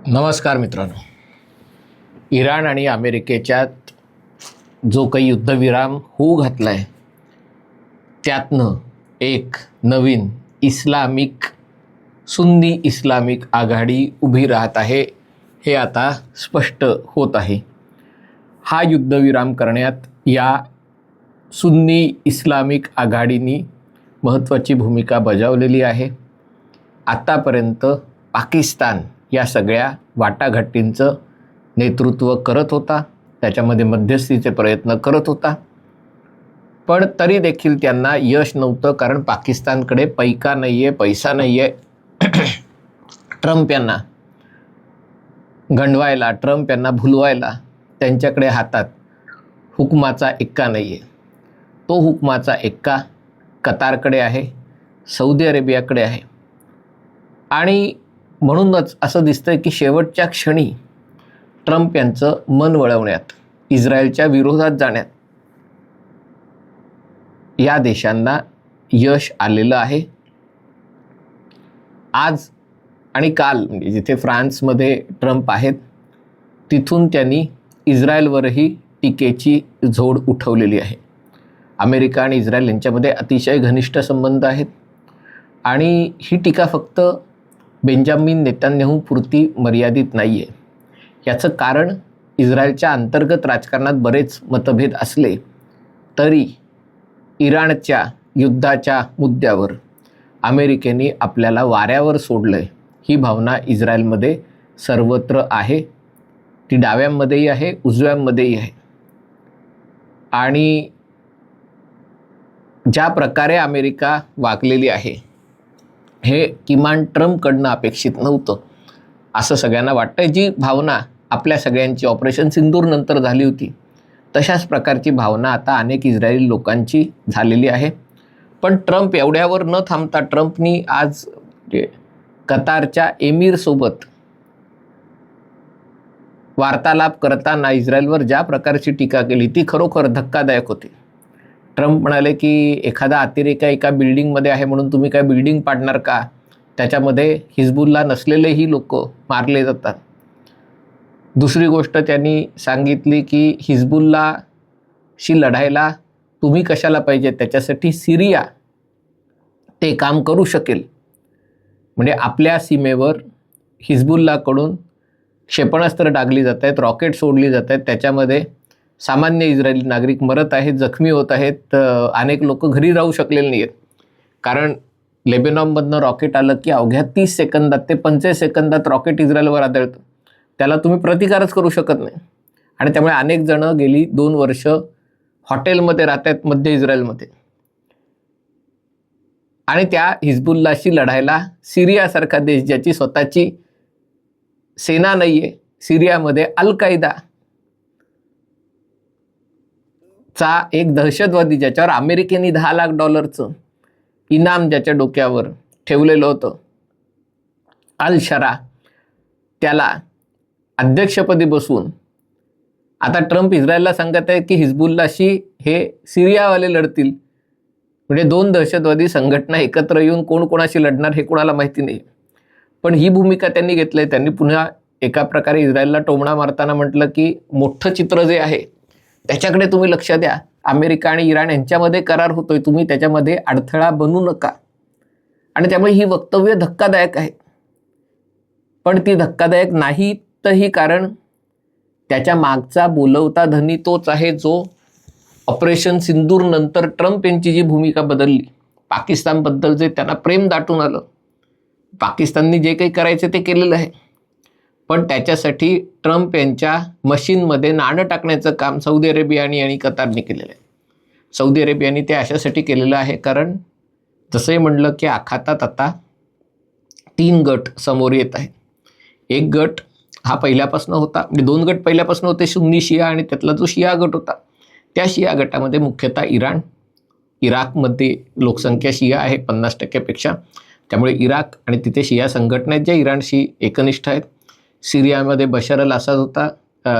नमस्कार मित्रांनो. इराण आणि अमेरिकेच्यात जो काही युद्धविराम होऊ घातला आहे त्यातनं एक नवीन सुन्नी इस्लामिक आघाडी उभी राहत आहे हे आता स्पष्ट होत आहे. हा युद्धविराम करण्यात या सुन्नी इस्लामिक आघाडीने महत्त्वाची भूमिका बजावलेली आहे. आतापर्यंत पाकिस्तान या सगळ्या वाटाघाटींचं नेतृत्व करत होता, त्याच्यामध्ये मध्यस्थीचे प्रयत्न करत होता, पण तरी देखील त्यांना यश नव्हतं. कारण पाकिस्तानकडे पैका नाही आहे, पैसा नाही आहे. ट्रम्प यांना गंडवायला, ट्रम्प यांना भुलवायला त्यांच्याकडे हातात हुकमाचा एक्का नाही आहे. तो हुकमाचा एक्का कतारकडे आहे, सौदी अरेबियाकडे आहे. आणि म्हणूनच असं दिसतंय की शेवटच्या क्षणी ट्रम्प यांचं मन वळवण्यात, इस्रायलच्या विरोधात जाण्यात या देशांना यश आलेलं आहे. आज आणि काल म्हणजे जिथे फ्रान्समध्ये ट्रम्प आहेत तिथून त्यांनी इस्रायलवरही टीकेची झोड उठवलेली आहे. अमेरिका आणि इस्रायल यांच्यामध्ये अतिशय घनिष्ठ संबंध आहेत आणि ही टीका फक्त बेंजामिन नेतान्याहू पुरती मर्यादित नाही आहे. याचं कारण इस्रायलच्या अंतर्गत राजकारणात बरेच मतभेद असले तरी इराणच्या युद्धाच्या मुद्द्यावर अमेरिकेने आपल्याला वाऱ्यावर सोडलं आहे ही भावना इस्रायलमध्ये सर्वत्र आहे. ती डाव्यांमध्येही आहे, उजव्यांमध्येही आहे. आणि ज्या प्रकारे अमेरिका वागलेली आहे हे किमान ट्रम्पकडनं अपेक्षित नव्हतं असं सगळ्यांना वाटतंय. जी भावना आपल्या सगळ्यांची ऑपरेशन सिंदूर नंतर झाली होती तशाच प्रकारची भावना आता अनेक इस्रायली लोकांची झालेली आहे. पण ट्रम्प एवढ्यावर न थांबता ट्रम्पनी आज कतारच्या एमीरसोबत वार्तालाप करताना इस्रायलवर ज्या प्रकारची टीका केली ती खरोखर धक्कादायक होती. ट्रम्प म्हणाले की एखादा अतिरेकी एका बिल्डिंगमध्ये आहे म्हणून तुम्ही काय बिल्डिंग पाडणार का? त्याच्यामध्ये हिजबुल्ला नसलेलेही लोक मारले जातात. दुसरी गोष्ट त्यांनी सांगितली की हिजबुल्लाशी लढायला तुम्ही कशाला पाहिजे, त्याच्यासाठी सिरिया ते काम करू शकेल. म्हणजे आपल्या सीमेवर हिजबुल्लाकडून क्षेपणास्त्र डागली जात आहेत, रॉकेट सोडली जात आहेत, त्याच्यामध्ये सामान्य इस्रायली नागरिक मरत आहेत, जखमी होत आहेत. अनेक लोक घरी राहू शकलेले नाही आहेत कारण लेबेनॉनमधनं रॉकेट आलं की अवघ्या 30 सेकंदात ते 45 सेकंदात रॉकेट इस्रायलवर आदळतं. त्याला तुम्ही प्रतिकारच करू शकत नाही. आणि त्यामुळे अनेक जणं गेली 2 वर्ष हॉटेलमध्ये राहत आहेत मध्य इस्रायलमध्ये. आणि त्या हिजबुल्लाशी लढायला सिरियासारखा देश ज्याची स्वतःची सेना नाही आहे, सिरियामध्ये अल कायदा चा एक दहशतवादी ज्याच्यावर अमेरिकेने $10 लाख इनाम ज्याच्या डोक्यावर ठेवलेलं होतं, अल शरा, त्याला अध्यक्षपदी बसवून आता ट्रम्प इस्रायलला सांगत आहे की हिजबुल्लाशी हे सिरियावाले लढतील. म्हणजे 2 दहशतवादी संघटना एकत्र येऊन कोण कोणाशी लढणार हे कोणाला माहिती नाही. पण ही भूमिका त्यांनी घेतली. त्यांनी पुन्हा एका प्रकारे इस्रायलला टोमणा मारताना म्हटलं की मोठं चित्र जे आहे त्याच्याकडे तुम्ही लक्ष द्या. अमेरिका आणि इराण यांच्यामध्ये करार होतोय, तुम्ही त्याच्यामध्ये अडथळा बनू नका. आणि त्यामुळे ही वक्तव्य धक्कादायक आहे. पण ती धक्कादायक नाही तरी कारण त्याच्या मागचा बोलवता धनी तोच आहे जो ऑपरेशन सिंदूर नंतर ट्रम्प यांची जी भूमिका बदलली, पाकिस्तानबद्दल जे त्यांना प्रेम दाटून आलं, पाकिस्ताननी जे काही करायचं ते केलेलं आहे. पण त्याच्यासाठी ट्रम्प यांच्या मशीनमध्ये नाणं टाकण्याचं काम सौदी अरेबियाने आणि कतारने केलेलं आहे. सौदी अरेबियाने ते अशासाठी केलेलं आहे कारण जसंही म्हणलं की आखातात आता 3 गट समोर येत आहेत. एक गट हा पहिल्यापासून होता, म्हणजे 2 गट पहिल्यापासून होते, सुन्नी शिया, आणि त्यातला जो शिया गट होता त्या शिया गटामध्ये मुख्यतः इराकमध्ये लोकसंख्या शिया आहे 50%पेक्षा. त्यामुळे इराक आणि तिथे शिया संघटना आहेत ज्या इराणशी एकनिष्ठ आहेत. सिरियामध्ये बशर अल असाद होता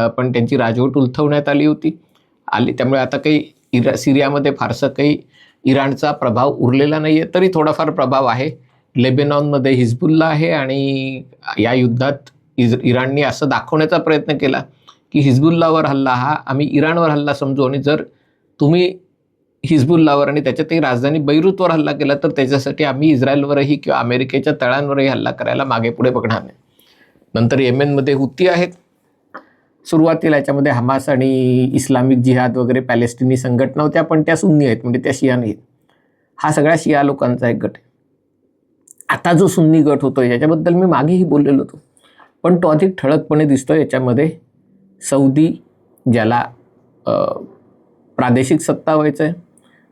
पण त्यांची राजवट उलथवण्यात आली होती. आली. त्यामुळे आता काही सिरियामध्ये फारसं काही इराणचा प्रभाव उरलेला नाही आहे. तरी थोडाफार प्रभाव आहे. लेबेनॉनमध्ये हिजबुल्ला आहे आणि या युद्धात इराणने असं दाखवण्याचा प्रयत्न केला की हिजबुल्लावर हल्ला हा आम्ही इराणवर हल्ला समजू, आणि जर तुम्ही हिजबुल्लावर आणि त्याच्यातही राजधानी बैरूतवर हल्ला केला तर त्याच्यासाठी आम्ही इस्रायलवरही किंवा अमेरिकेच्या तळांवरही हल्ला करायला मागे पुढे बघणार नाही. नंतर येमेनमध्ये हुती आहेत. सुरुवातीला याच्यामध्ये हमास आणि इस्लामिक जिहाद वगैरे पॅलेस्टिनी संघटना होत्या, पण त्या सुन्नी आहेत, म्हणजे त्या शिया नाहीत. हा सगळ्या शिया लोकांचा एक गट आहे. आता जो सुन्नी गट होतो याच्याबद्दल मी मागेही बोललेलो होतो, पण तो अधिक ठळकपणे दिसतो. याच्यामध्ये सौदी, ज्याला प्रादेशिक सत्ता व्हायचं आहे,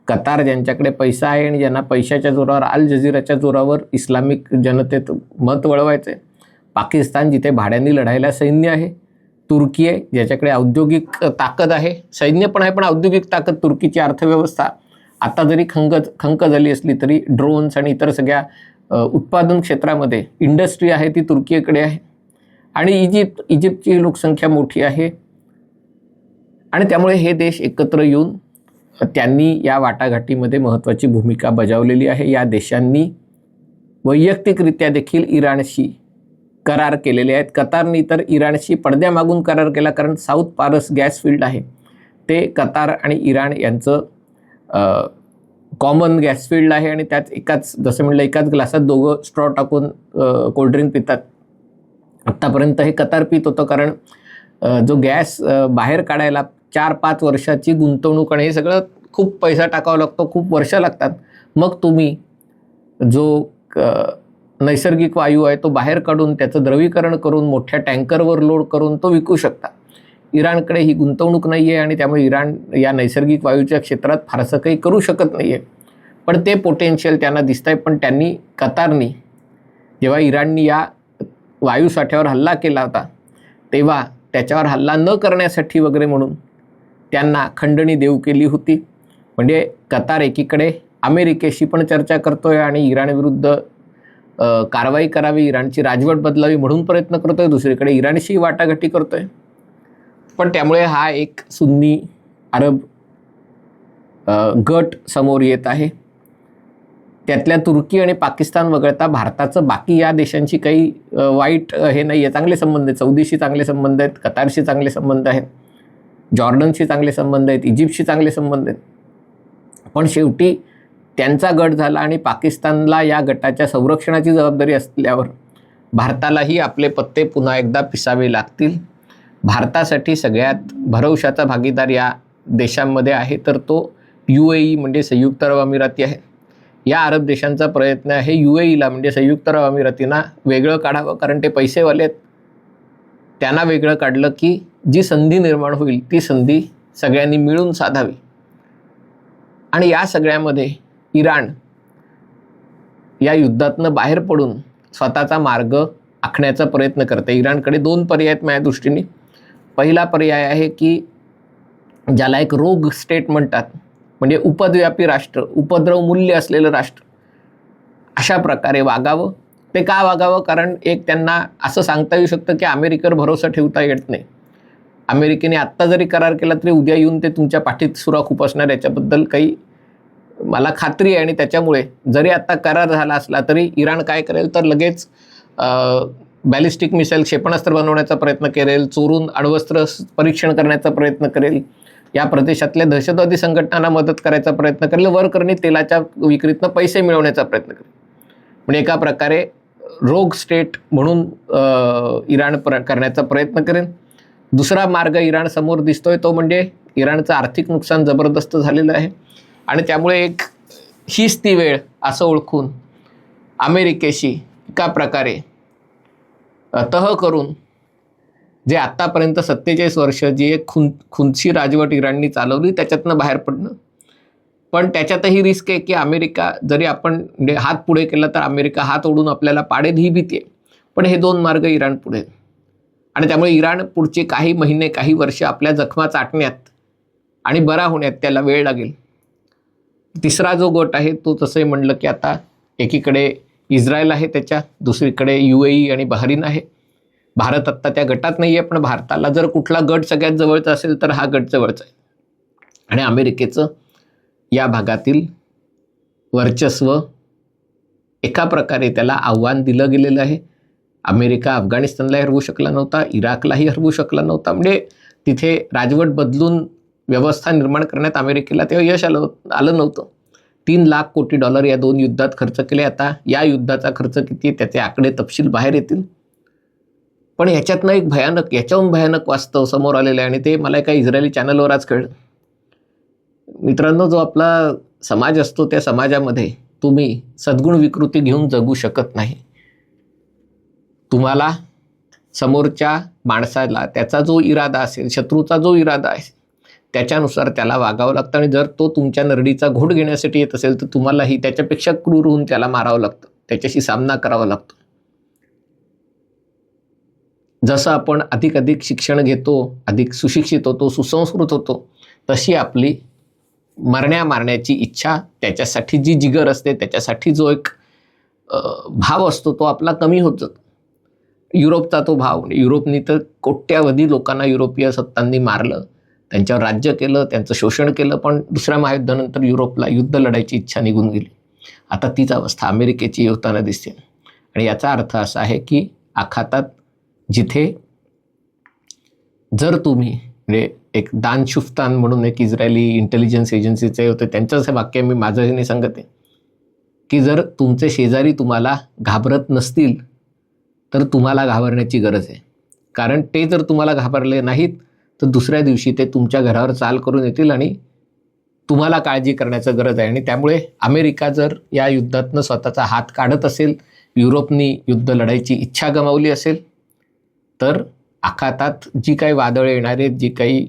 कतार ज्यांच्याकडे पैसा आहे आणि ज्यांना पैशाच्या जोरावर, अल जझीराच्या जोरावर इस्लामिक जनतेत मत वळवायचं आहे, पाकिस्तान जिथे भाड्यांनी लढायला सैन्य आहे, तुर्की आहे ज्याच्याकडे औद्योगिक ताकद आहे, सैन्य पण आहे पण औद्योगिक ताकद, तुर्कीची अर्थव्यवस्था आता जरी खंक झाली असली तरी ड्रोन्स आणि इतर सगळ्या उत्पादन क्षेत्रामध्ये इंडस्ट्री आहे ती तुर्कीकडे आहे, आणि इजिप्तची लोकसंख्या मोठी आहे. आणि त्यामुळे हे देश एकत्र येऊन त्यांनी या वाटाघाटीमध्ये महत्त्वाची भूमिका बजावलेली आहे. या देशांनी वैयक्तिकरित्या देखील इराणशी करार केलेले आहेत. कतारनी तर इराणशी पडद्यामागून करार केला, कारण साऊथ पारस गॅस फील्ड आहे ते कतार आणि इराण यांचं कॉमन गॅस फील्ड आहे, आणि त्यात जसं म्हणलं एकाच ग्लासात दोघं स्ट्रॉ टाकून कोल्ड्रिंक पितात. आत्तापर्यंत हे कतार पित होतं, कारण जो गॅस बाहेर काढायला 4-5 वर्षाची गुंतवणूक, आणि हे सगळं खूप पैसा टाकावा लागतो, खूप वर्ष लागतात. मग तुम्ही जो नैसर्गिक वायू आहे तो बाहेर काढून त्याचं द्रवीकरण करून मोठ्या टँकरवर लोड करून तो विकू शकता. इराणकडे ही गुंतवणूक नाही आहे आणि त्यामुळे इराण या नैसर्गिक वायूच्या क्षेत्रात फारसं काही करू शकत नाही आहे. पण ते पोटेन्शियल त्यांना दिसतं आहे. पण कतारनी जेव्हा इराणनी या वायूसाठ्यावर हल्ला केला होता तेव्हा त्याच्यावर हल्ला न करण्यासाठी वगैरे म्हणून त्यांना खंडणी देऊ केली होती. म्हणजे कतार एकीकडे अमेरिकेशी पण चर्चा करतोय आणि इराणविरुद्ध कारवाई करावी, इराणची राजवट बदलावी म्हणून प्रयत्न करतोय, दुसरीकडे इराणशी वाटाघाटी करतोय. पण त्यामुळे हा एक सुन्नी अरब गट समोर येत आहे. त्यातल्या तुर्की आणि पाकिस्तान वगळता भारताचं बाकी या देशांची काही वाईट हे नाही आहे, चांगले संबंध आहेत. सौदीशी चांगले संबंध आहेत, कतारशी चांगले संबंध आहेत, जॉर्डनशी चांगले संबंध आहेत, इजिप्तशी चांगले संबंध आहेत. पण शेवटी त्यांचा गट झाला आणि पाकिस्तानला या गटाच्या संरक्षणाची जबाबदारी असल्यावर भारतालाही आपले पत्ते पुन्हा एकदा पिसावे लागतील. भारतासाठी सगळ्यात भरवशाचा भागीदार या देशांमध्ये आहे तर तो UAE म्हणजे संयुक्त अरब अमिराती आहे. या अरब देशांचा प्रयत्न आहे UAEला म्हणजे संयुक्त अरब अमिरातींना वेगळं काढावं, कारण ते पैसेवाले आहेत. त्यांना वेगळं काढलं की जी संधी निर्माण होईल ती संधी सगळ्यांनी मिळून साधावी. आणि या सगळ्यामध्ये इराण या युद्धातनं बाहेर पडून स्वतःचा मार्ग आखण्याचा प्रयत्न करते. इराणकडे 2 पर्याय आहेत माझ्या दृष्टीने. पहिला पर्याय आहे की ज्याला एक रोग स्टेट म्हणतात, म्हणजे उपद्व्यापी राष्ट्र, उपद्रव मूल्य असलेलं राष्ट्र, अशा प्रकारे वागावं. ते का वागावं? कारण एक त्यांना असं सांगता येऊ शकतं की अमेरिकेवर भरोसा ठेवता येत नाही. अमेरिकेने आत्ता जरी करार केला तरी उद्या येऊन ते तुमच्या पाठीत सुरा खुपसणार, याच्याबद्दल काही मला खात्री आहे. आणि त्याच्यामुळे जरी आत्ता करार झाला असला तरी इराण काय करेल तर लगेच बॅलिस्टिक मिसाईल क्षेपणास्त्र बनवण्याचा प्रयत्न करेल, चोरून अण्वस्त्र परीक्षण करण्याचा प्रयत्न करेल, या प्रदेशातल्या दहशतवादी संघटनांना मदत करायचा प्रयत्न करेल, वरकरणी तेलाच्या विक्रीतनं पैसे मिळवण्याचा प्रयत्न करेल. म्हणजे एका प्रकारे रोग स्टेट म्हणून इराण करण्याचा प्रयत्न करेल. दुसरा मार्ग इराण समोर दिसतोय तो म्हणजे इराणचं आर्थिक नुकसान जबरदस्त झालेलं आहे आणि त्यामुळे एक हीच ती वेळ असं ओळखून अमेरिकेशी एका प्रकारे तह करून जे आत्तापर्यंत 47 वर्ष जी एक खुनशी राजवट इराणनी चालवली त्याच्यातनं बाहेर पडणं. पण त्याच्यातही रिस्क आहे की अमेरिका जरी आपण म्हणजे हात पुढे केला तर अमेरिका हात ओढून आपल्याला पाडेल ही भीती आहे. पण हे 2 मार्ग इराण पुढे आणि त्यामुळे इराण पुढचे काही महिने काही वर्ष आपल्या जखमा चाटण्यात आणि बरा होण्यात त्याला वेळ लागेल. तिसरा जो गट आहे तो तसंही म्हणलं की आता एकीकडे इस्रायल आहे, त्याच्या दुसरीकडे UAE आणि बहरीन आहे. भारत आत्ता त्या गटात नाही आहे, पण भारताला जर कुठला गट सगळ्यात जवळचा असेल तर हा गट जवळचा आहे. आणि अमेरिकेचं या भागातील वर्चस्व एका प्रकारे त्याला आव्हान दिलं गेलेलं आहे. अमेरिका अफगाणिस्तानलाही हरवू शकला नव्हता, इराकलाही हरवू शकला नव्हता. म्हणजे तिथे राजवट बदलून व्यवस्था निर्माण करण्यात अमेरिकेला तेव्हा यश आलं नव्हतं. 3 लाख कोटी डॉलर या 2 युद्धात खर्च केले. आता या युद्धाचा खर्च किती त्याचे आकडे तपशील बाहेर येतील. पण याच्यातनं एक याच्याहून भयानक वास्तव समोर आलेलं आहे आणि ते मला एका इस्रायली चॅनलवर आज कळलं. मित्रांनो, जो आपला समाज असतो त्या समाजामध्ये तुम्ही सद्गुण विकृती घेऊन जगू शकत नाही. तुम्हाला समोरच्या माणसाला त्याचा जो इरादा असेल, शत्रूचा जो इरादा आहे त्याच्यानुसार त्याला वागावं लागतं. आणि जर तो तुमच्या नरडीचा घोट घेण्यासाठी येत असेल तर तुम्हालाही त्याच्यापेक्षा क्रूर होऊन त्याला मारावं लागतं, त्याच्याशी सामना करावा लागतो. जसं आपण अधिक शिक्षण घेतो, अधिक सुशिक्षित होतो, सुसंस्कृत होतो, तशी आपली मारण्याची इच्छा, त्याच्यासाठी जी जिगर असते, त्याच्यासाठी जो एक भाव असतो तो आपला कमी होत जातो. युरोपचा तो भाव, युरोपनी तर कोट्यावधी लोकांना युरोपीय सत्तांनी मारलं, त्यांच्यावर राज्य केलं, त्यांचं शोषण केलं. पण दुसऱ्या महायुद्धानंतर युरोपला युद्ध लढायची इच्छा निघून गेली. आता तीच अवस्था अमेरिकेची होताना दिसते. आणि याचा अर्थ असा आहे की आखातात जिथे जर तुम्ही म्हणजे एक दान शुफ्तान म्हणून एक इस्रायली इंटेलिजन्स एजन्सीचे होते, त्यांचंच हे वाक्य मी माझं नाही सांगत आहे की जर तुमचे शेजारी तुम्हाला घाबरत नसतील तर तुम्हाला घाबरण्याची गरज आहे. कारण ते जर तुम्हाला घाबरले नाहीत तर दुसऱ्या दिवशी ते तुमच्या घरावर चाल करून येतील आणि तुम्हाला काळजी करण्याचं गरज आहे. आणि त्यामुळे अमेरिका जर या युद्धातनं स्वतःचा हात काढत असेल, युरोपनी युद्ध लढायची इच्छा गमावली असेल, तर आखातात जी काही वादळे येणार आहेत, जी काही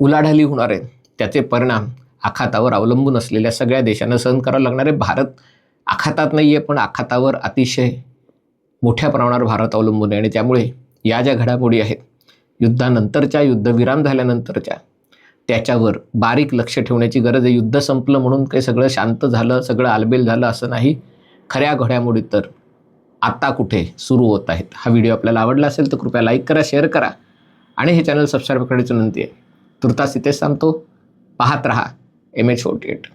उलाढाली होणार आहेत, त्याचे परिणाम आखातावर अवलंबून असलेल्या सगळ्या देशांना सहन करावं लागणार आहे. भारत आखातात नाही आहे, पण आखातावर अतिशय मोठ्या प्रमाणावर भारत अवलंबून आहे. आणि त्यामुळे या ज्या घडामोडी आहेत युद्धानंतरच्या, युद्धविराम झाल्यानंतरच्या, त्याच्यावर बारीक लक्ष ठेवण्याची गरज आहे. युद्ध संपलं म्हणून काही सगळं शांत झालं, सगळं आलबेल झालं असं नाही. खऱ्या घडामोडी तर आता कुठे सुरू होत आहेत. हा व्हिडिओ आपल्याला आवडला असेल तर कृपया लाईक करा, शेअर करा आणि हे चॅनल सबस्क्राईब करण्याची विनंती आहे. तुर्तास इथेच सांगतो. पाहत रहा MH48.